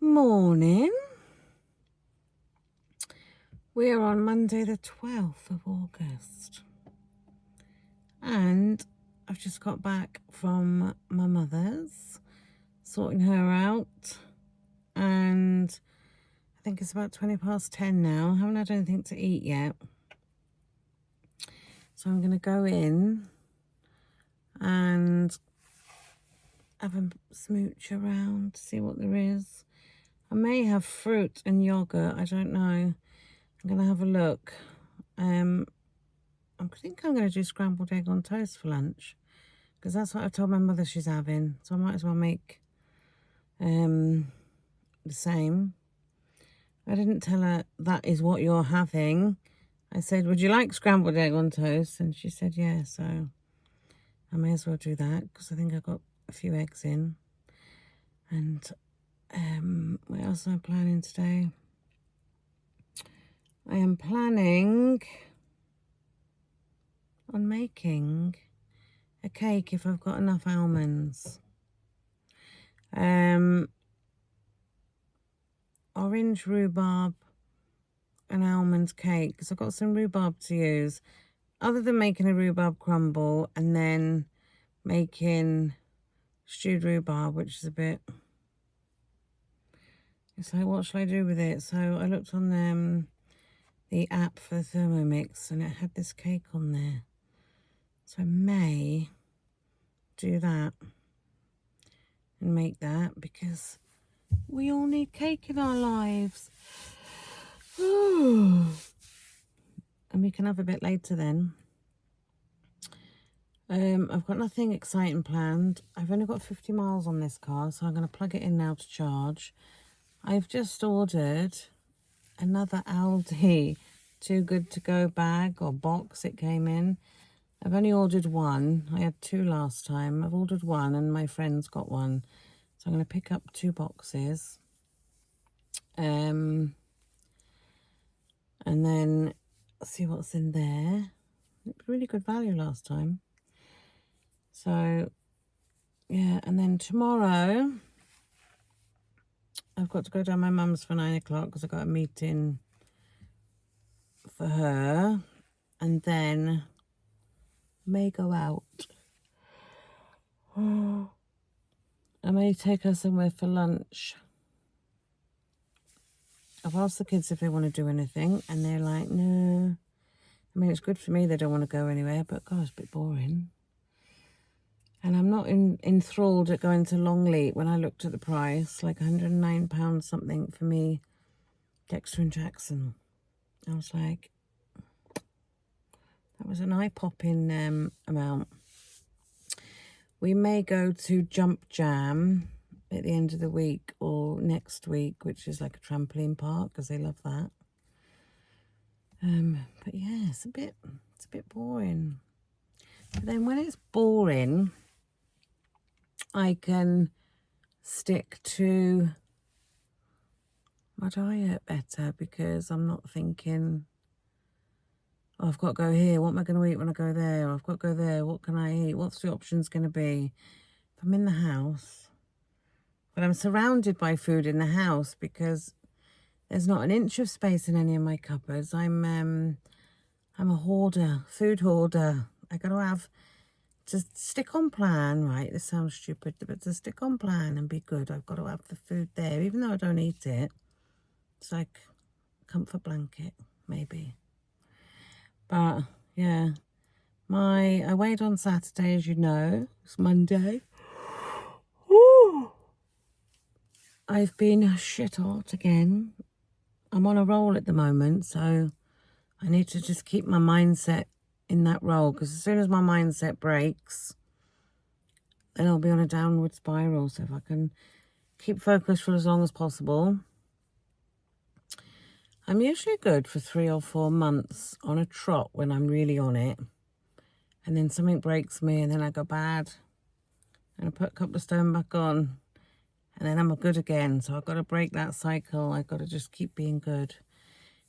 Morning. We're on Monday the 12th of August. And I've just got back from my mother's, sorting her out. And I think it's about 20 past 10 now. I haven't had anything to eat yet. So I'm going to go in and have a smooch around, see what there is. I may have fruit and yogurt, I don't know. I'm going to have a look. I think I'm going to do scrambled egg on toast for lunch, because that's what I've told my mother she's having. So I might as well make the same. I didn't tell her that is what you're having. I said, would you like scrambled egg on toast? And she said, yeah, so I may as well do that, because I think I got a few eggs in. And what else am I planning today? I am planning on making a cake if I've got enough almonds. Orange rhubarb and almond cake, because I've got some rhubarb to use. Other than making a rhubarb crumble and then making stewed rhubarb, which is a bit... It's like, what shall I do with it? So I looked on the app for the Thermomix, and it had this cake on there. So I may do that and make that, because we all need cake in our lives. And we can have a bit later then. I've got nothing exciting planned. I've only got 50 miles on this car, so I'm going to plug it in now to charge. I've just ordered another Aldi Too Good To Go bag or box it came in. I've only ordered one. I had two last time. I've ordered one and my friend's got one. So I'm going to pick up 2 boxes. And then see what's in there. It was really good value last time. So, yeah, and then tomorrow I've got to go down my mum's for 9 o'clock because I've got a meeting for her. And then may go out. I may take her somewhere for lunch. I've asked the kids if they want to do anything, and they're like, no. I mean, it's good for me they don't want to go anywhere, but God, it's a bit boring. And I'm not enthralled at going to Longleat when I looked at the price, like £109 something for me, Dexter and Jackson. I was like, that was an eye-popping amount. We may go to Jump Jam at the end of the week or next week, which is like a trampoline park, because they love that. But yeah, it's a bit boring. But then when it's boring, I can stick to my diet better, because I'm not thinking, oh, I've got to go here. What am I going to eat when I go there? I've got to go there. What can I eat? What's the options going to be? If I'm in the house, but I'm surrounded by food in the house because there's not an inch of space in any of my cupboards. I'm a hoarder, food hoarder. I got to have to stick on plan, right? This sounds stupid, but to stick on plan and be good, I've got to have the food there, even though I don't eat it. It's like a comfort blanket, maybe. But yeah, I weighed on Saturday, as you know. It's Monday. Woo! I've been shit hot again. I'm on a roll at the moment, so I need to just keep my mindset in that roll, because as soon as my mindset breaks, then I'll be on a downward spiral. So if I can keep focused for as long as possible. I'm usually good for 3 or 4 months on a trot when I'm really on it. And then something breaks me and then I go bad. And I put a couple of stone back on. And then I'm good again. So I've got to break that cycle. I've got to just keep being good.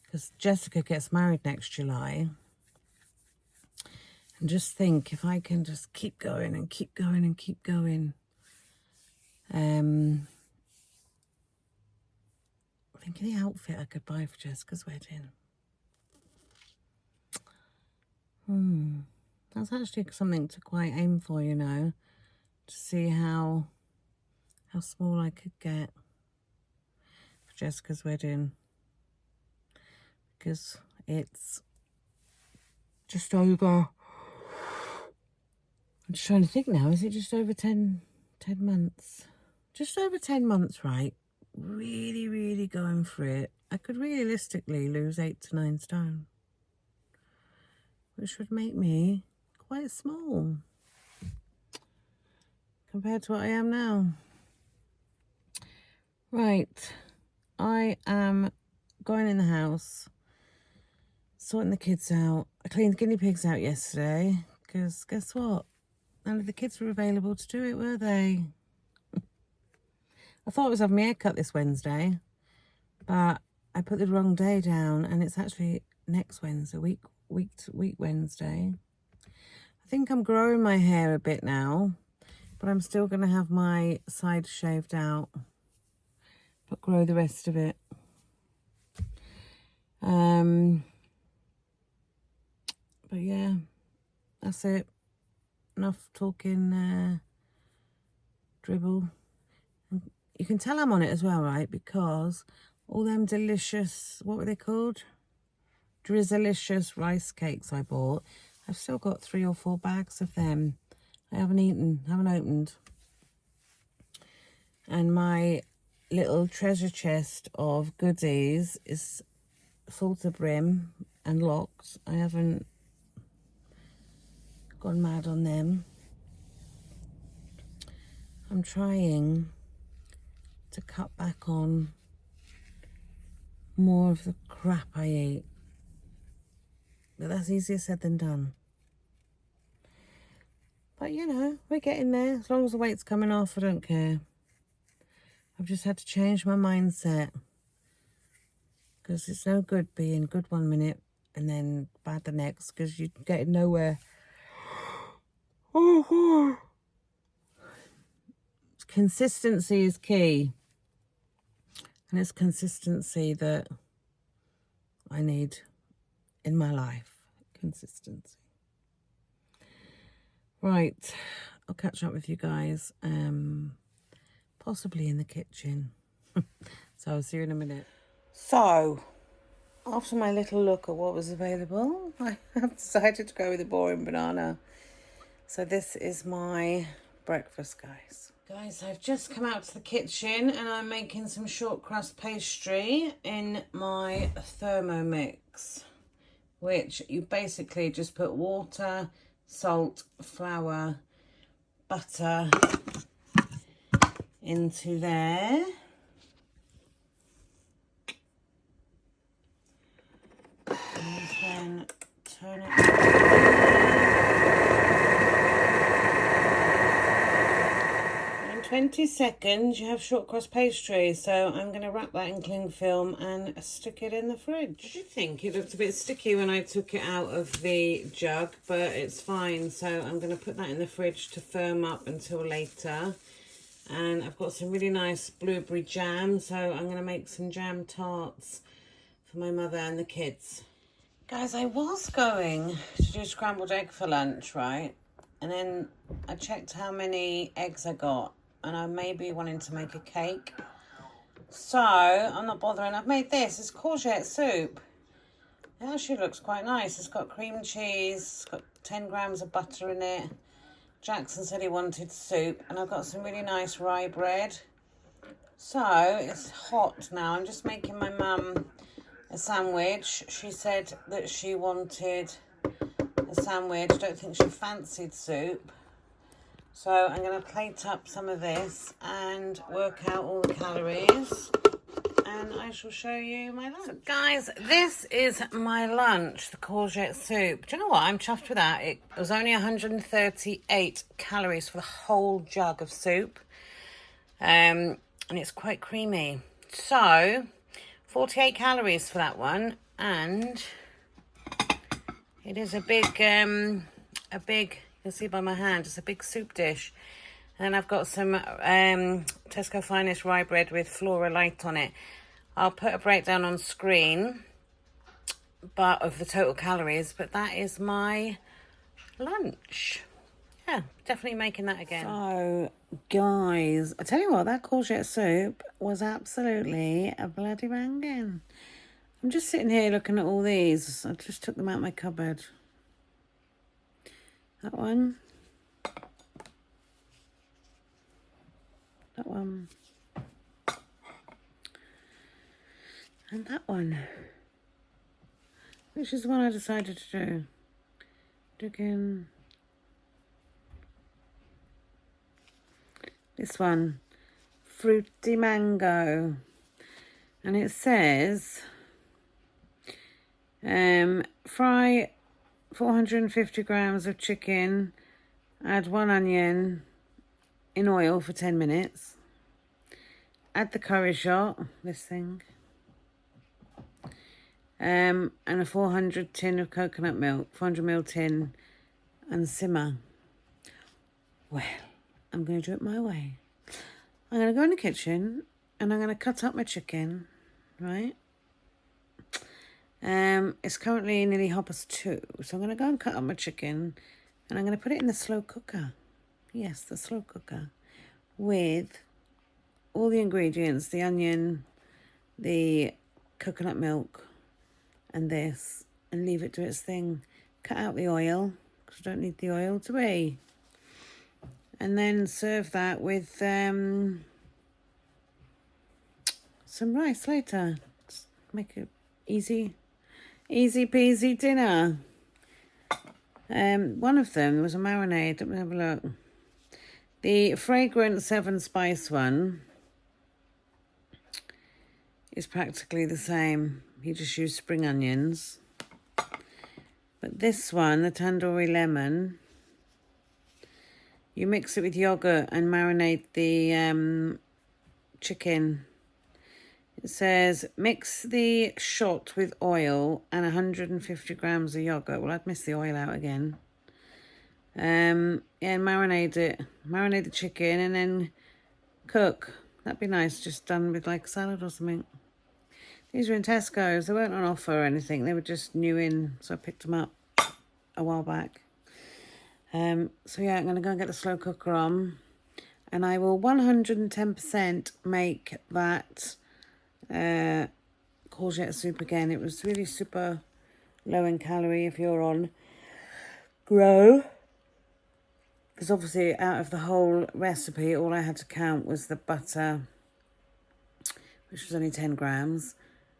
Because Jessica gets married next July. And just think, if I can just keep going and keep going and keep going. Think of the outfit I could buy for Jessica's wedding. That's actually something to quite aim for, you know, to see how small I could get for Jessica's wedding, because it's just over, I'm just trying to think now, is it just over 10 months? Just over 10 months, right? Really going for it. I could realistically lose 8 to 9 stone, which would make me quite small compared to what I am now. Right, I am going in the house, sorting the kids out. I cleaned the guinea pigs out yesterday, because guess what? None of the kids were available to do it, were they? I thought I was having my hair cut this Wednesday, but I put the wrong day down, and it's actually next Wednesday, week Wednesday. I think I'm growing my hair a bit now, but I'm still going to have my side shaved out, but grow the rest of it. But yeah, that's it. Enough talking dribble. You can tell I'm on it as well, right? Because all them delicious, what were they called? Drizzlicious rice cakes I bought. I've still got 3 or 4 bags of them. I haven't opened. And my little treasure chest of goodies is full to brim and locked. I haven't gone mad on them. I'm trying to cut back on more of the crap I eat, but that's easier said than done. But you know, we're getting there. As long as the weight's coming off, I don't care. I've just had to change my mindset, because it's no good being good one minute and then bad the next, because you're getting nowhere. Oh God. Consistency is key, and it's consistency that I need in my life. Consistency. Right, I'll catch up with you guys, possibly in the kitchen. So I'll see you in a minute. So, after my little look at what was available, I have decided to go with a boring banana. So this is my breakfast, guys. Guys, I've just come out to the kitchen and I'm making some short crust pastry in my Thermomix, which you basically just put water, salt, flour, butter into there. And then turn it. In 20 seconds you have short crust pastry, so I'm going to wrap that in cling film and stick it in the fridge. I did think it looked a bit sticky when I took it out of the jug, but it's fine, so I'm going to put that in the fridge to firm up until later. And I've got some really nice blueberry jam, so I'm going to make some jam tarts for my mother and the kids. Guys, I was going to do scrambled egg for lunch, right? And then I checked how many eggs I got, and I may be wanting to make a cake. So I'm not bothering. I've made this. It's courgette soup. It actually looks quite nice. It's got cream cheese, it's got 10 grams of butter in it. Jackson said he wanted soup, and I've got some really nice rye bread. So it's hot now. I'm just making my mum a sandwich. She said that she wanted a sandwich. I don't think she fancied soup. So I'm going to plate up some of this and work out all the calories, and I shall show you my lunch. So guys, this is my lunch, the courgette soup. Do you know what? I'm chuffed with that. It was only 138 calories for the whole jug of soup. And it's quite creamy. So 48 calories for that one, and it is a big, you'll see by my hand, it's a big soup dish. And I've got some Tesco Finest rye bread with Flora Light on it. I'll put a breakdown on screen, but of the total calories, but that is my lunch. Yeah, definitely making that again. So, guys, I tell you what, that courgette soup was absolutely a bloody banging. I'm just sitting here looking at all these. I just took them out of my cupboard. That one. That one. And that one. Which is the one I decided to do. Again. This one. Fruity mango. And it says, fry 450 grams of chicken, add 1 onion in oil for 10 minutes. Add the curry shot, this thing. And a 400 tin of coconut milk, 400 ml tin, and simmer. Well, I'm going to do it my way. I'm going to go in the kitchen and I'm going to cut up my chicken, right? It's currently nearly 2:30, so I'm going to go and cut up my chicken and I'm going to put it in the slow cooker. Yes, the slow cooker with all the ingredients, the onion, the coconut milk, and this, and leave it to its thing. Cut out the oil, because I don't need the oil to be. And then serve that with some rice later. Just make it easy peasy dinner. One of them was a marinade. Let me have a look. The fragrant 7 spice one is practically the same. You just use spring onions. But this one, the tandoori lemon, you mix it with yogurt and marinate the chicken. It says mix the shot with oil and 150 grams of yogurt. Well, I'd miss the oil out again. Yeah, marinate it. Marinate the chicken and then cook. That'd be nice, just done with like a salad or something. These were in Tesco's. They weren't on offer or anything. They were just new in, so I picked them up a while back. So yeah, I'm going to go and get the slow cooker on. And I will 110% make that courgette soup again. It was really super low in calorie if you're on Grow. Because obviously out of the whole recipe, all I had to count was the butter, which was only 10 grams.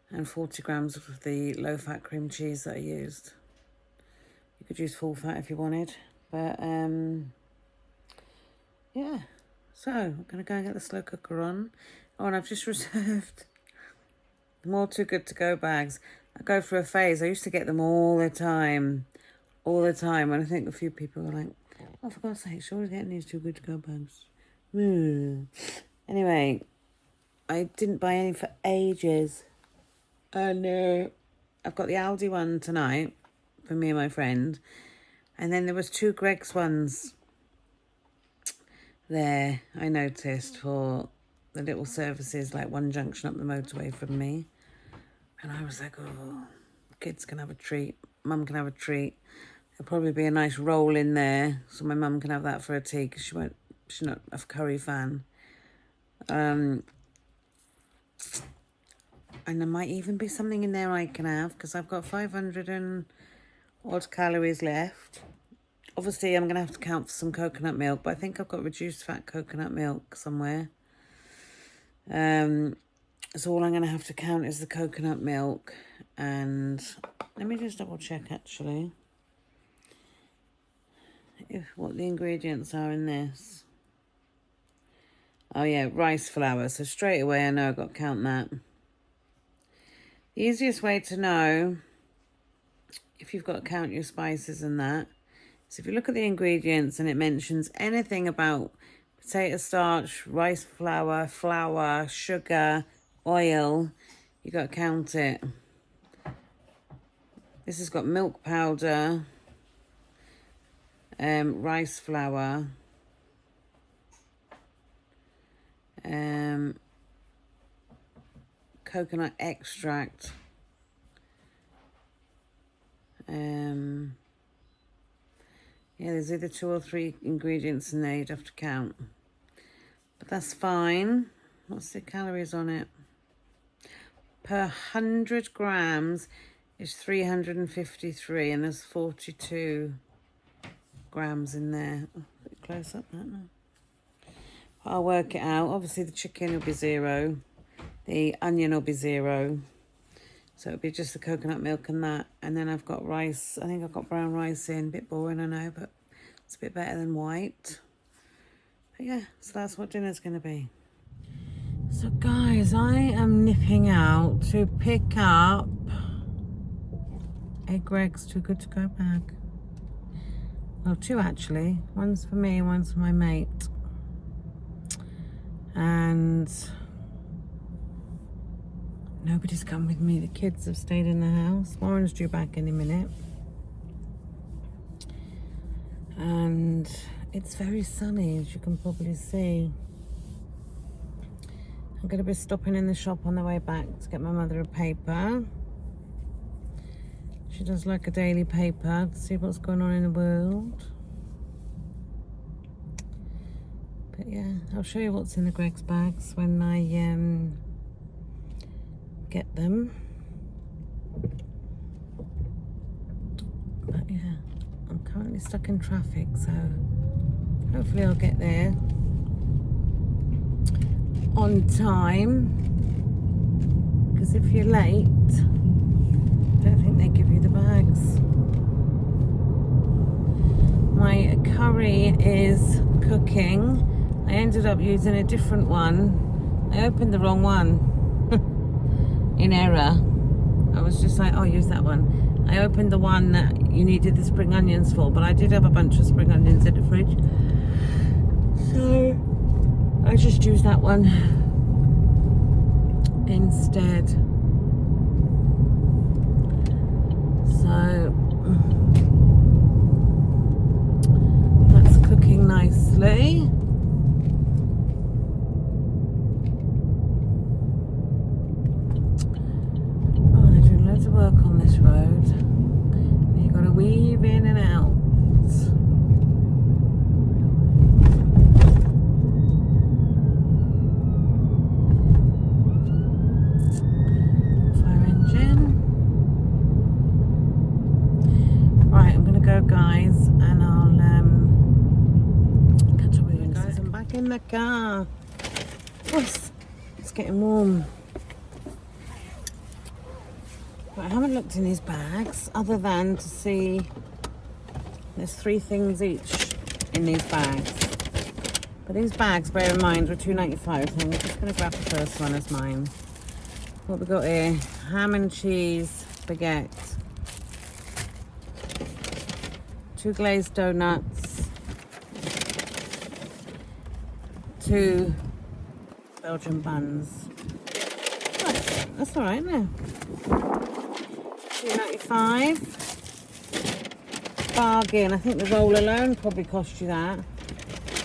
And 40 grams of the low-fat cream cheese that I used. You could use full fat if you wanted. But, yeah. So, I'm going to go and get the slow cooker on. Oh, and I've just reserved more Too Good To Go bags. I go through a phase. I used to get them all the time. All the time. And I think a few people were like, oh, for God's sake, sure getting these Too Good To Go bags. Anyway, I didn't buy any for ages. And I've got the Aldi one tonight for me and my friend. And then there was 2 Greggs ones there, I noticed, for the little services, like one junction up the motorway from me. And I was like, oh, kids can have a treat. Mum can have a treat. There'll probably be a nice roll in there, so my mum can have that for a tea, because she's not a curry fan. And there might even be something in there I can have, because I've got 500 and odd calories left. Obviously, I'm going to have to count for some coconut milk, but I think I've got reduced fat coconut milk somewhere. So all I'm going to have to count is the coconut milk. And let me just double check, actually, what the ingredients are in this. Oh, yeah, rice flour. So straight away, I know I've got to count that. The easiest way to know if you've got to count your spices and that is if you look at the ingredients and it mentions anything about potato starch, rice flour, flour, sugar, oil, you got to count it. This has got milk powder, rice flour, coconut extract. Yeah, there's either 2 or 3 ingredients in there, you'd have to count. But that's fine. What's the calories on it? Per 100 grams is 353, and there's 42 grams in there. Oh, a bit close up that now. I'll work it out. Obviously the chicken will be 0. The onion will be 0. So it'll be just the coconut milk and that. And then I've got rice. I think I've got brown rice in. A bit boring, I know, but it's a bit better than white. But yeah, so that's what dinner's going to be. So guys, I am nipping out to pick up a Greg's Too Good To Go bag. Well, 2 actually. One's for me, one's for my mate. And nobody's come with me. The kids have stayed in the house. Warren's due back any minute. And it's very sunny, as you can probably see. I'm going to be stopping in the shop on the way back to get my mother a paper. She does like a daily paper to see what's going on in the world. But yeah, I'll show you what's in the Greg's bags when I get them. But yeah, I'm currently stuck in traffic, so hopefully I'll get there on time, because if you're late, I don't think they give you the bags. My curry is cooking. I ended up using a different one. I opened the wrong one in error. I was just like, oh, use that one. I opened the one that you needed the spring onions for, but I did have a bunch of spring onions in the fridge, so I just used that one instead. So that's cooking nicely. Oh, they're doing loads of work on this road. You've got to weave in and out. Guys, and I'll catch up with you guys. I'm back in the car. Oh, it's getting warm. But I haven't looked in these bags other than to see there's 3 things each in these bags. But these bags, bear in mind, were $2.95, so I'm just going to grab the first one as mine. What we got here? Ham and cheese baguette. 2 glazed donuts, 2 Belgian buns. Oh, that's all right, isn't it? $2.95. Bargain. I think the roll alone probably cost you that.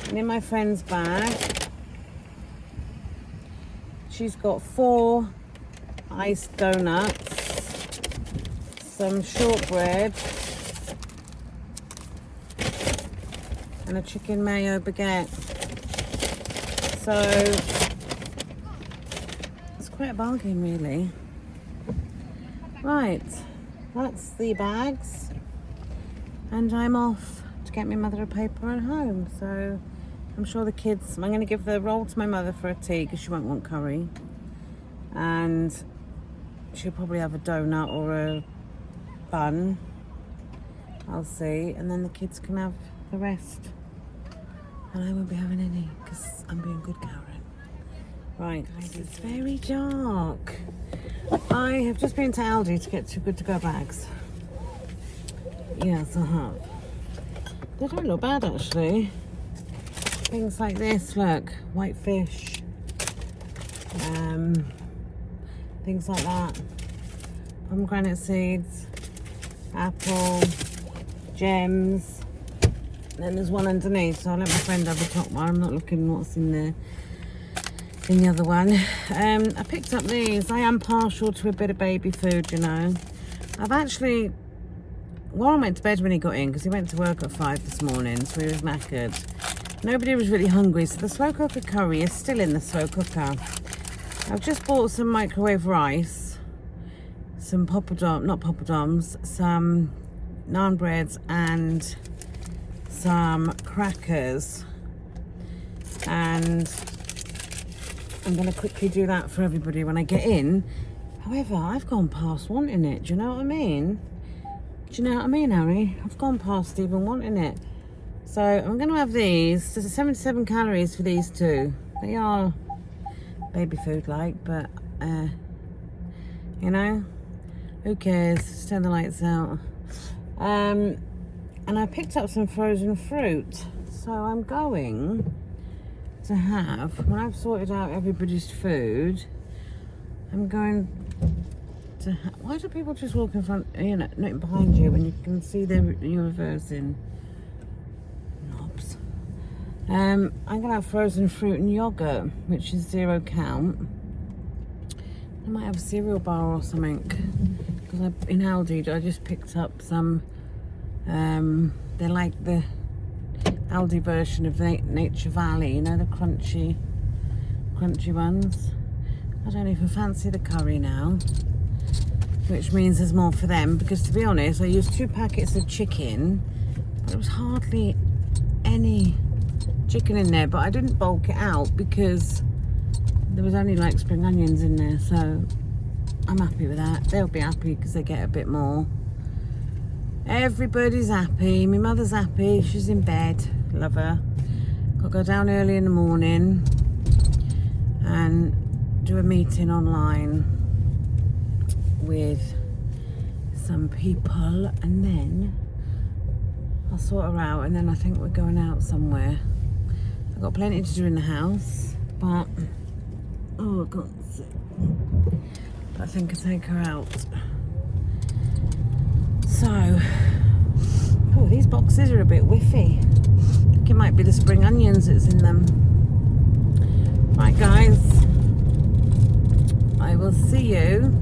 And in my friend's bag, she's got 4 iced donuts, some shortbread, and a chicken mayo baguette. So it's quite a bargain, really. Right, that's the bags, and I'm off to get my mother a paper at home. So I'm sure the kids, I'm going to give the roll to my mother for a tea because she won't want curry, and she'll probably have a donut or a bun, I'll see, and then the kids can have the rest. And I won't be having any because I'm being good Karen. Right, guys, it's very dark. I have just been to Aldi to get 2 Good To Go bags. Yes, I have. They don't look bad, actually. Things like this, look, white fish. Things like that. Pomegranate seeds, apple, gems. And then there's one underneath, so I'll let my friend have a top one. I'm not looking what's in there. in the other one. I picked up these. I am partial to a bit of baby food, you know. I've actually, Warren went to bed when he got in because he went to work at 5 this morning, so he was knackered. Nobody was really hungry, so the slow cooker curry is still in the slow cooker. I've just bought some microwave rice, some poppadoms, some naan breads and some crackers, and I'm going to quickly do that for everybody when I get in. However, I've gone past wanting it. Do you know what I mean? Do you know what I mean, Harry? I've gone past even wanting it. So I'm going to have these. There's 77 calories for these two. They are baby food like, but you know, who cares? Just turn the lights out. And I picked up some frozen fruit. So I'm going to have, when I've sorted out everybody's food, I'm going to why do people just walk in front, you know, not behind you when you can see you're reversing? Knobs. I'm gonna have frozen fruit and yogurt, which is 0 count. I might have a cereal bar or something, because in Aldi I just picked up some. They're like the Aldi version of Nature Valley, you know, the crunchy ones. I don't even fancy the curry now, which means there's more for them, because to be honest, I used 2 packets of chicken, but there was hardly any chicken in there, but I didn't bulk it out because there was only like spring onions in there, so I'm happy with that. They'll be happy because they get a bit more. Everybody's happy. My mother's happy. She's in bed. Love her. Got to go down early in the morning and do a meeting online with some people, and then I'll sort her out, and then I think we're going out somewhere. I've got plenty to do in the house, but oh, I can't see. But I think I'll take her out. So, oh, these boxes are a bit whiffy. I think it might be the spring onions that's in them. Right, guys, I will see you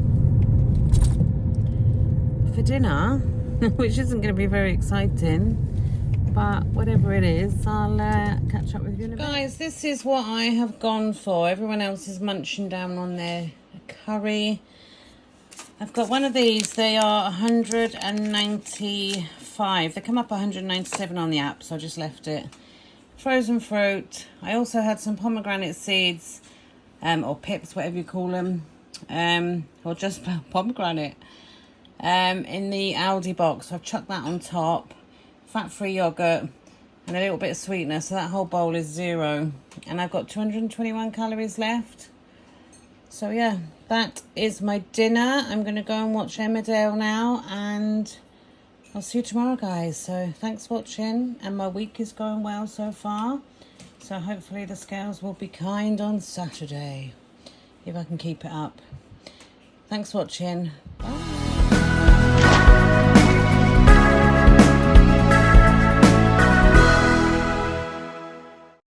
for dinner, which isn't going to be very exciting, but whatever it is, I'll catch up with you in a bit. Guys, this is what I have gone for. Everyone else is munching down on their curry. I've got one of these. They are 195. They come up 197 on the app, so I just left it. Frozen fruit. I also had some pomegranate seeds, or pips, whatever you call them, or just pomegranate, in the Aldi box. So I've chucked that on top. Fat-free yogurt and a little bit of sweetener, so that whole bowl is 0. And I've got 221 calories left. So yeah, that is my dinner. I'm going to go and watch Emmerdale now, and I'll see you tomorrow, guys. So thanks for watching, and my week is going well so far. So hopefully the scales will be kind on Saturday, if I can keep it up. Thanks for watching. Bye.